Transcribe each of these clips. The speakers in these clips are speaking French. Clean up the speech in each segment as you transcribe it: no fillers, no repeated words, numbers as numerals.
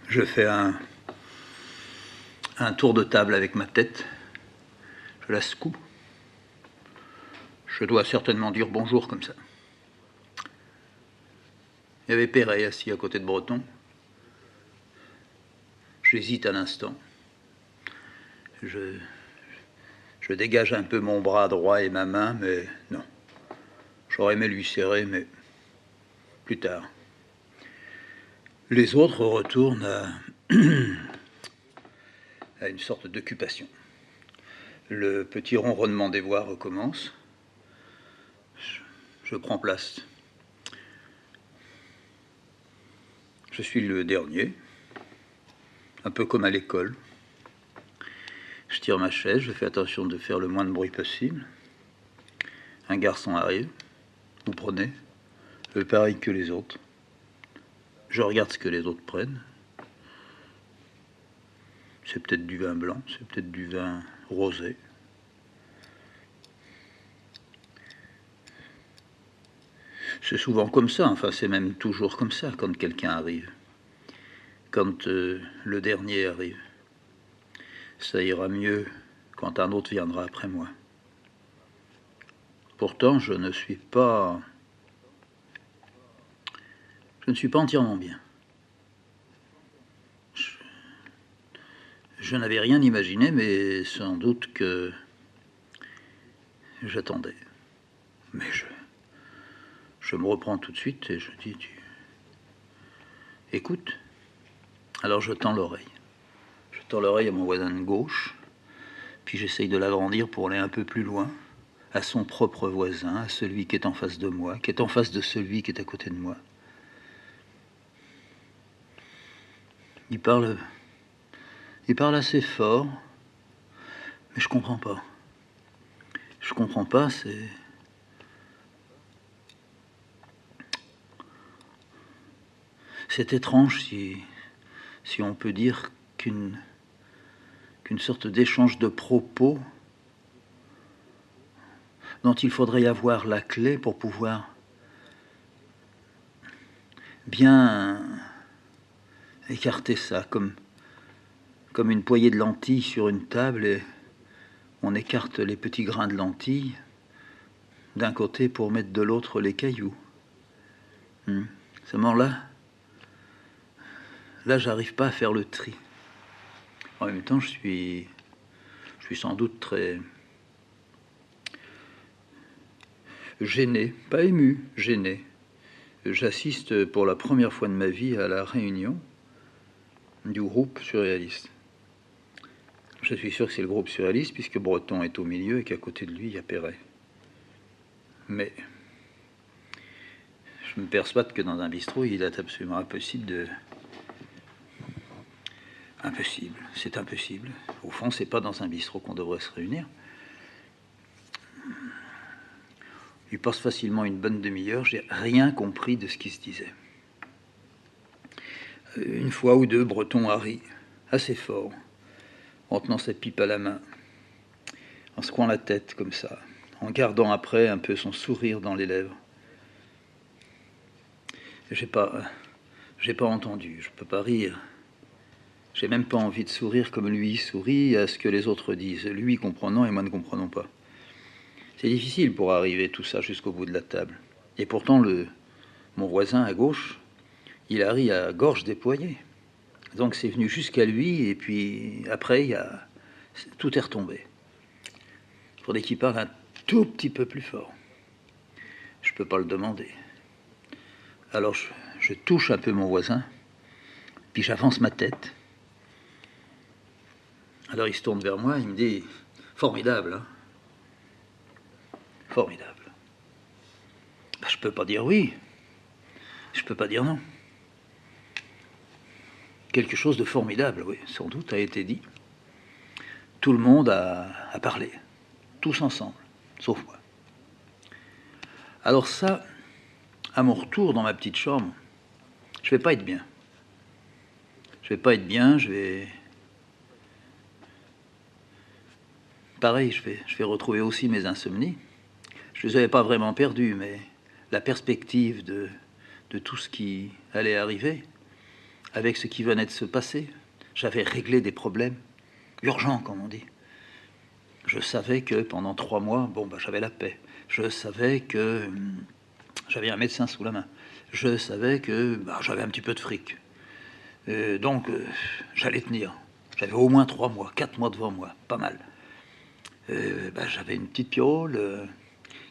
Je fais un tour de table avec ma tête. Je la secoue. Je dois certainement dire bonjour comme ça. Il y avait Perret assis à côté de Breton. J'hésite un instant. Je dégage un peu mon bras droit et ma main, mais non. J'aurais aimé lui serrer, mais plus tard. Les autres retournent à une sorte d'occupation. Le petit ronronnement des voix recommence. Je prends place. Je suis le dernier, un peu comme à l'école. Je tire ma chaise, je fais attention de faire le moins de bruit possible. Un garçon arrive, vous prenez, pareil que les autres. Je regarde ce que les autres prennent. C'est peut-être du vin blanc, c'est peut-être du vin rosé. C'est souvent comme ça, enfin c'est même toujours comme ça quand quelqu'un arrive. Quand le dernier arrive. Ça ira mieux quand un autre viendra après moi. Pourtant, je ne suis pas entièrement bien. Je n'avais rien imaginé, mais sans doute que j'attendais. Mais je me reprends tout de suite et je dis, écoute. Alors je tends l'oreille. Je tends l'oreille à mon voisin de gauche, puis j'essaye de l'agrandir pour aller un peu plus loin, à son propre voisin, à celui qui est en face de moi, qui est en face de celui qui est à côté de moi. Il parle assez fort, mais je comprends pas. Je comprends pas, c'est étrange si on peut dire qu'une sorte d'échange de propos dont il faudrait y avoir la clé pour pouvoir bien écarter ça, comme une poignée de lentilles sur une table, et on écarte les petits grains de lentilles d'un côté pour mettre de l'autre les cailloux. Seulement là, j'arrive pas à faire le tri. En même temps, je suis sans doute très gêné, pas ému, gêné. J'assiste pour la première fois de ma vie à la réunion du groupe surréaliste. Je suis sûr que c'est le groupe surréaliste puisque Breton est au milieu et qu'à côté de lui, il y a Perret. Mais je me persuade que dans un bistrot, il est absolument impossible de... Impossible, c'est impossible. Au fond, c'est pas dans un bistrot qu'on devrait se réunir. Il passe facilement une bonne demi-heure, j'ai rien compris de ce qui se disait. Une fois ou deux, Breton a ri, assez fort, en tenant sa pipe à la main, en secouant la tête comme ça, en gardant après un peu son sourire dans les lèvres. J'ai pas entendu, je peux pas rire. J'ai même pas envie de sourire comme lui sourit à ce que les autres disent, lui comprenant et moi ne comprenons pas. C'est difficile pour arriver tout ça jusqu'au bout de la table. Et pourtant, mon voisin à gauche, il a ri à gorge déployée. Donc c'est venu jusqu'à lui, et puis après, tout est retombé. Il faudrait qu'il parle un tout petit peu plus fort. Je ne peux pas le demander. Alors je touche un peu mon voisin, puis j'avance ma tête. Alors il se tourne vers moi, il me dit « Formidable, hein ? Formidable. » Ben, je ne peux pas dire oui. Je ne peux pas dire non. Quelque chose de formidable, oui, sans doute, a été dit. Tout le monde a parlé, tous ensemble, sauf moi. Alors ça, à mon retour dans ma petite chambre, je vais pas être bien. Je vais pas être bien, pareil, je vais retrouver aussi mes insomnies. Je les avais pas vraiment perdues, mais la perspective de tout ce qui allait arriver avec ce qui venait de se passer. J'avais réglé des problèmes urgents, comme on dit. Je savais que pendant 3 mois, j'avais la paix. Je savais que j'avais un médecin sous la main. Je savais que j'avais un petit peu de fric. Donc, j'allais tenir. J'avais au moins 3 mois, 4 mois devant moi, pas mal. J'avais une petite piole.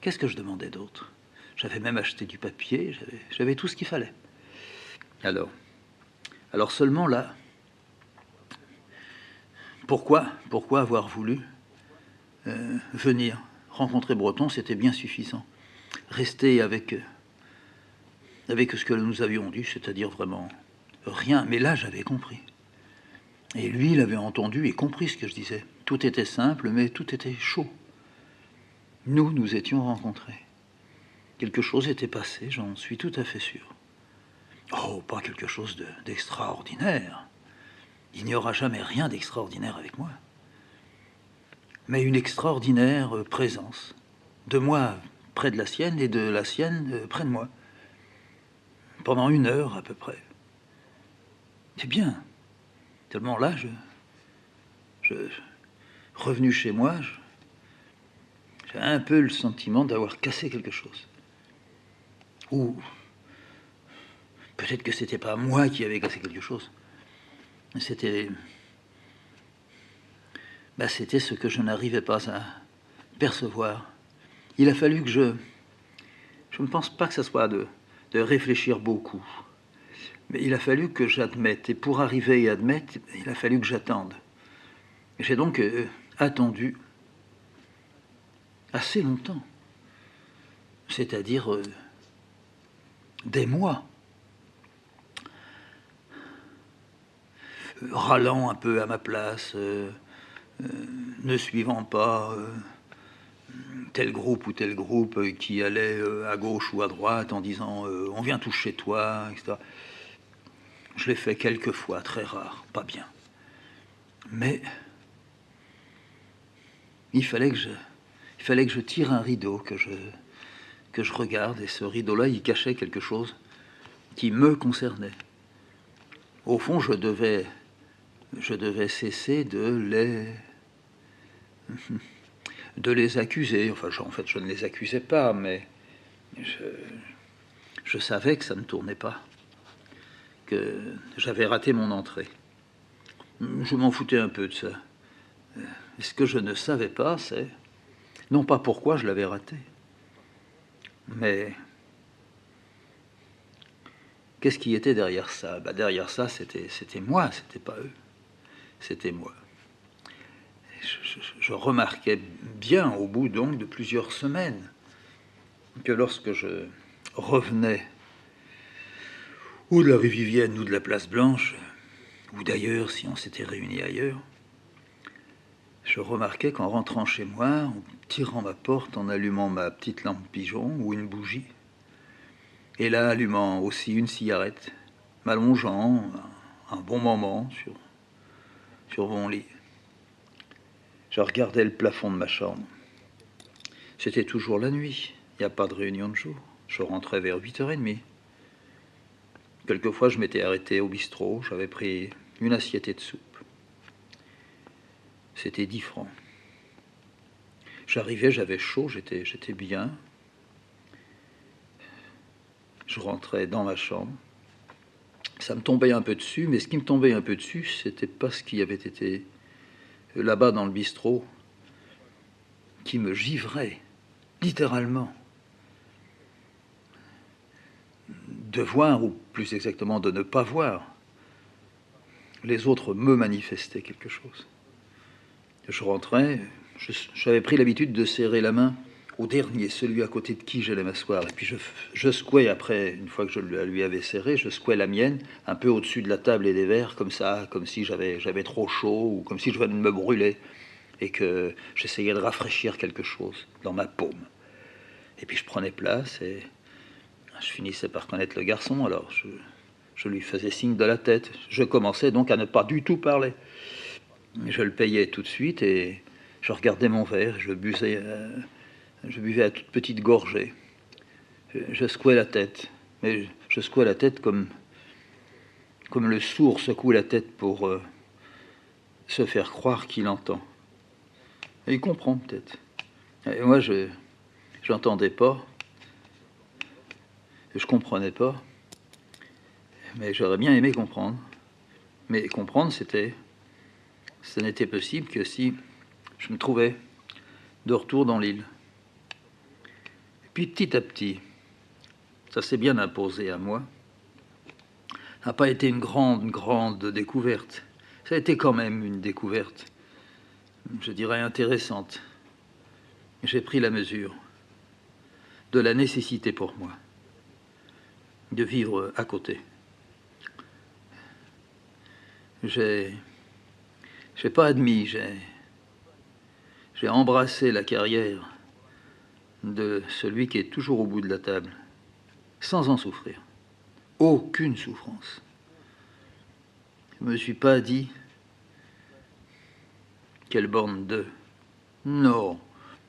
Qu'est-ce que je demandais d'autre? J'avais même acheté du papier, j'avais tout ce qu'il fallait. Alors seulement là, pourquoi avoir voulu venir rencontrer Breton? C'était bien suffisant. Rester avec ce que nous avions dit, c'est-à-dire vraiment rien. Mais là, j'avais compris. Et lui, il avait entendu et compris ce que je disais. Tout était simple, mais tout était chaud. Nous étions rencontrés. Quelque chose était passé, j'en suis tout à fait sûr. Oh, pas quelque chose d'extraordinaire. Il n'y aura jamais rien d'extraordinaire avec moi. Mais une extraordinaire présence. De moi près de la sienne et de la sienne près de moi. Pendant 1 heure à peu près. C'est bien. Tellement là, revenu chez moi, j'ai un peu le sentiment d'avoir cassé quelque chose. Ou peut-être que c'était pas moi qui avais cassé quelque chose. C'était ce que je n'arrivais pas à percevoir. Il a fallu que je ne pense pas que ce soit de réfléchir beaucoup. Mais il a fallu que j'admette. Et pour arriver à admettre, il a fallu que j'attende. J'ai donc attendu assez longtemps. C'est-à-dire des mois. Râlant un peu à ma place, ne suivant pas tel groupe ou tel groupe qui allait à gauche ou à droite en disant on vient tous chez toi, etc. Je l'ai fait quelques fois, très rare, pas bien. Mais il fallait que je tire un rideau, que je regarde, et ce rideau-là, il cachait quelque chose qui me concernait. Au fond, je devais cesser de les accuser. Enfin, en fait, je ne les accusais pas, mais je savais que ça ne tournait pas, que j'avais raté mon entrée. Je m'en foutais un peu de ça. Ce que je ne savais pas, c'est non pas pourquoi je l'avais raté, mais qu'est-ce qui était derrière ça? Derrière ça, c'était moi, c'était pas eux, c'était moi. Je remarquais bien, au bout donc de plusieurs semaines, que lorsque je revenais ou de la rue Vivienne ou de la place Blanche, ou d'ailleurs si on s'était réunis ailleurs, je remarquais qu'en rentrant chez moi, en tirant ma porte, en allumant ma petite lampe pigeon ou une bougie, et là allumant aussi une cigarette, m'allongeant un bon moment sur mon lit, je regardais le plafond de ma chambre. C'était toujours la nuit, il n'y a pas de réunion de jour. Je rentrais vers 8h30. Quelquefois, je m'étais arrêté au bistrot, j'avais pris une assiette de soupe. C'était 10 francs. J'arrivais, j'avais chaud, j'étais bien. Je rentrais dans ma chambre. Ça me tombait un peu dessus, mais ce qui me tombait un peu dessus, c'était pas ce qui avait été là-bas dans le bistrot, qui me givrait, littéralement. De voir, ou plus exactement de ne pas voir, les autres me manifestaient quelque chose. Je rentrais, j'avais pris l'habitude de serrer la main au dernier, celui à côté de qui j'allais m'asseoir. Et puis je secouais après, une fois que je lui avais serré, je secouais la mienne un peu au-dessus de la table et des verres, comme ça, comme si j'avais trop chaud, ou comme si je venais de me brûler, et que j'essayais de rafraîchir quelque chose dans ma paume. Et puis je prenais place, et je finissais par connaître le garçon, alors je lui faisais signe de la tête. Je commençais donc à ne pas du tout parler. Je le payais tout de suite, et je regardais mon verre, je buvais à toute petite gorgée. Je secouais la tête, mais je secouais la tête comme comme le sourd secoue la tête pour se faire croire qu'il entend. Et il comprend peut-être. Et moi, je n'entendais pas, je comprenais pas, mais j'aurais bien aimé comprendre. Mais comprendre, ça n'était possible que si je me trouvais de retour dans l'île. Et puis petit à petit, ça s'est bien imposé à moi. Ça n'a pas été une grande découverte. Ça a été quand même une découverte, je dirais intéressante. J'ai pris la mesure de la nécessité pour moi de vivre à côté. J'ai pas admis, j'ai embrassé la carrière de celui qui est toujours au bout de la table, sans en souffrir. Aucune souffrance. Je me suis pas dit quelle borne de. Non.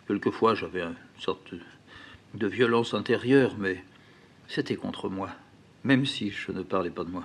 Quelquefois j'avais une sorte de violence intérieure, mais c'était contre moi, même si je ne parlais pas de moi.